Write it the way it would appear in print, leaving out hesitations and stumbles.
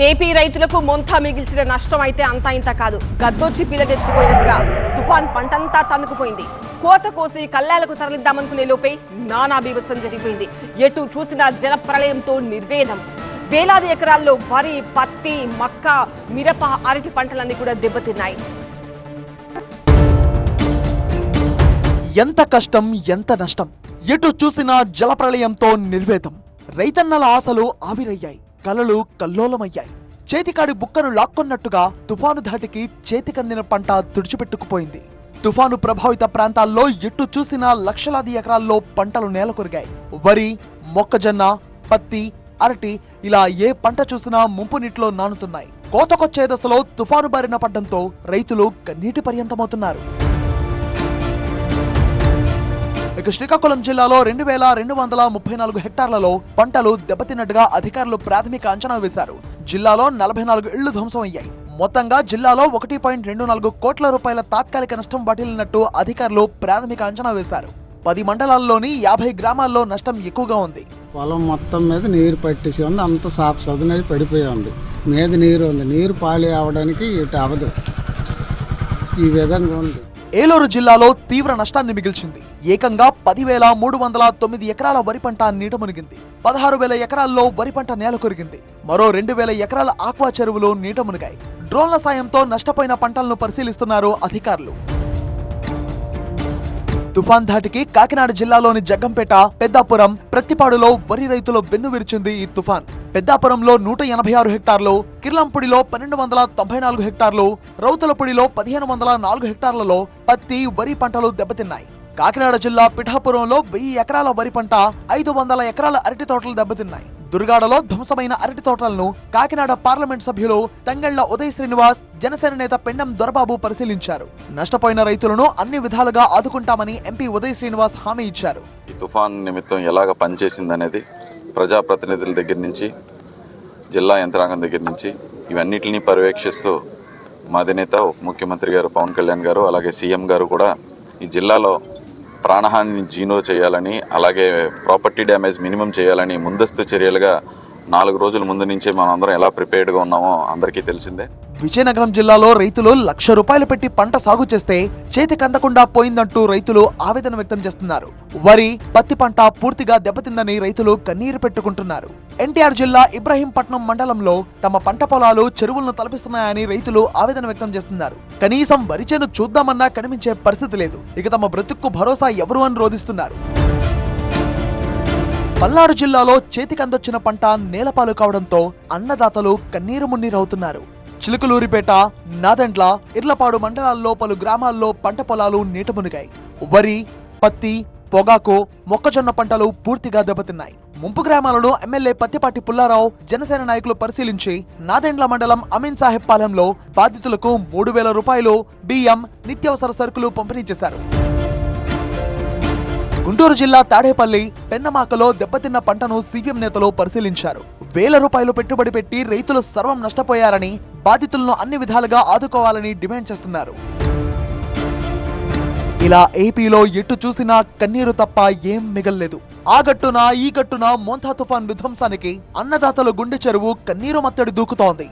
AP రైతులకు మొంతా మిగిల్చిన నష్టం అయితే అంతా ఇంత కాదు. గద్దొచ్చి పిల్లగెత్తిపోయినట్టుగా తుఫాన్ పంటంతా తన్నుకుపోయింది. కోత కోసి కల్లాలకు తరలిద్దామనుకునే లోపే నానా బీభత్సం జరిగిపోయింది. ఎటు చూసినా జల ప్రళయంతో నిర్వేదం. వేలాది ఎకరాల్లో వరి, పత్తి, మక్క, మిరప, అరటి పంటలన్నీ కూడా దెబ్బతిన్నాయి. ఎంత కష్టం, ఎంత నష్టం! ఎటు చూసినా జల ప్రళయంతో నిర్వేదం. రైతన్నల ఆశలు ఆవిరయ్యాయి, కలలు కల్లోలమయ్యాయి. చేతికాడి బుక్కను లాక్కొన్నట్టుగా తుఫాను ధాటికి చేతికందిన పంట తుడిచిపెట్టుకుపోయింది. తుఫాను ప్రభావిత ప్రాంతాల్లో ఎటు చూసినా లక్షలాది ఎకరాల్లో పంటలు నేలకొరిగాయి. వరి, మొక్కజొన్న, పత్తి, అరటి ఇలా ఏ పంట చూసినా ముంపు నీటిలో నానుతున్నాయి. కోతకొచ్చే దశలో తుఫాను బారిన పడ్డంతో రైతులు కన్నీటి పర్యంతమవుతున్నారు. ఇక శ్రీకాకుళం జిల్లాలో 2234 హెక్టార్లలో పంటలు దెబ్బతిన్నట్టుగా అధికారులు ప్రాథమిక అంచనా వేశారు. జిల్లాలో 44 ఇళ్లు ధ్వంసమయ్యాయి. మొత్తంగా జిల్లాలో 1.24 కోట్ల రూపాయల తాత్కాలిక నష్టం వాటిల్లినట్టు అధికారులు ప్రాథమిక అంచనా వేశారు. 10 మండలాల్లోని 50 గ్రామాల్లో నష్టం ఎక్కువగా ఉంది. పొలం మొత్తం మీద నీరు పట్టేసి ఉంది, అంత సాఫ్ సదునై పడిపోయి ఉంది. మీద నీరు ఉంది, నీరు పాలి అవడానికి ఇటు అవదు. ఈ విధంగా ఉంది. ఏలూరు జిల్లాలో తీవ్ర నష్టాన్ని మిగిల్చింది. ఏకంగా 10,309 ఎకరాల వరి పంట నీట మునిగింది. 16,000 ఎకరాల్లో వరి పంట నేల కొరిగింది. మరో 2,000 ఎకరాల ఆక్వా చెరువులు నీట మునిగాయి. డ్రోన్ల సాయంతో నష్టపోయిన పంటలను పరిశీలిస్తున్నారు అధికారులు. తుఫాన్ ధాటికి కాకినాడ జిల్లాలోని జగ్గంపేట, పెద్దాపురం, ప్రత్తిపాడులో వరి రైతులు వెన్ను విరిచింది ఈ తుఫాన్. పెద్దాపురంలో 186 హెక్టార్లు, కిర్లంపూడిలో 1294 హెక్టార్లు, రౌతులపూడిలో 1504 హెక్టార్లలో పత్తి, వరి పంటలు దెబ్బతిన్నాయి. కాకినాడ జిల్లా పిఠాపురంలో 1000 ఎకరాల వరి పంట, 500 ఎకరాల అరటి తోటలు దెబ్బతిన్నాయి. దుర్గాడలో ధ్వంసమైన అరటి తోటలను కాకినాడ పార్లమెంట్ సభ్యులు తంగెళ్ల ఉదయ్ శ్రీనివాస్, జనసేన నేత పెండం దొరబాబు పరిశీలించారు. నష్టపోయిన రైతులను అన్ని విధాలుగా ఆదుకుంటామని ఎంపీ ఉదయ్ శ్రీనివాస్ హామీ ఇచ్చారు. ఈ తుఫాన్ నిమిత్తం ఎలాగ పనిచేసిందనేది ప్రజాప్రతినిధుల దగ్గర నుంచి, జిల్లా యంత్రాంగం దగ్గర నుంచి ఇవన్నిటిని పర్యవేక్షిస్తూ మా అధినేత ఉప ముఖ్యమంత్రి గారు పవన్ కళ్యాణ్ గారు, అలాగే సీఎం గారు కూడా ఈ జిల్లాలో ప్రాణహానిని జీరో చేయాలని, అలాగే ప్రాపర్టీ డ్యామేజ్ మినిమం చేయాలని ముందస్తు చర్యలుగా 4 రోజుల ముందు నుంచే మనం అందరం ఎలా ప్రిపేర్డ్గా ఉన్నామో అందరికీ తెలిసిందే. విజయనగరం జిల్లాలో రైతులు ₹1,00,000 పెట్టి పంట సాగు చేస్తే చేతికందకుండా పోయిందంటూ రైతులు ఆవేదన వ్యక్తం చేస్తున్నారు. వరి, పత్తి పంట పూర్తిగా దెబ్బతిందని రైతులు కన్నీరు పెట్టుకుంటున్నారు. ఎన్టీఆర్ జిల్లా ఇబ్రహీంపట్నం మండలంలో తమ పంట పొలాలు, చెరువులను తలపిస్తున్నాయని రైతులు ఆవేదన వ్యక్తం చేస్తున్నారు. కనీసం వరి చేను చూద్దామన్నా కనిపించే పరిస్థితి లేదు. ఇక తమ బ్రతుక్కు భరోసా ఎవరు అని రోధిస్తున్నారు. పల్నాడు జిల్లాలో చేతికందొచ్చిన పంట నేలపాలు కావడంతో అన్నదాతలు కన్నీరు మున్నీరవుతున్నారు. చిలుకలూరిపేట, నాదెండ్ల, ఇర్లపాడు మండలాల్లో పలు గ్రామాల్లో పంట పొలాలు నీట మునిగాయి. వరి, పత్తి, పొగాకు, మొక్కజొన్న పంటలు పూర్తిగా దెబ్బతిన్నాయి. ముంపు గ్రామాలను ఎమ్మెల్యే పత్తిపాటి పుల్లారావు, జనసేన నాయకులు పరిశీలించి నాదెండ్ల మండలం అమీన్ సాహెబ్ పాలెంలో బాధితులకు ₹3,000 బియ్యం, నిత్యావసర సరుకులు పంపిణీ చేశారు. గుంటూరు జిల్లా తాడేపల్లి, పెన్నమాకలో దెబ్బతిన్న పంటను సీపీఎం నేతలు పరిశీలించారు. ₹1,000 పెట్టుబడి పెట్టి రైతులు సర్వం నష్టపోయారని, బాధితులను అన్ని విధాలుగా ఆదుకోవాలని డిమాండ్ చేస్తున్నారు. ఇలా ఏపీలో ఎటు చూసినా కన్నీరు తప్ప ఏం మిగల్లేదు. ఆ గట్టున ఈ గట్టున మోంతా తుఫాన్ విధ్వంసానికి అన్నదాతల గుండె చెరువు కన్నీరు మత్తడి దూకుతోంది.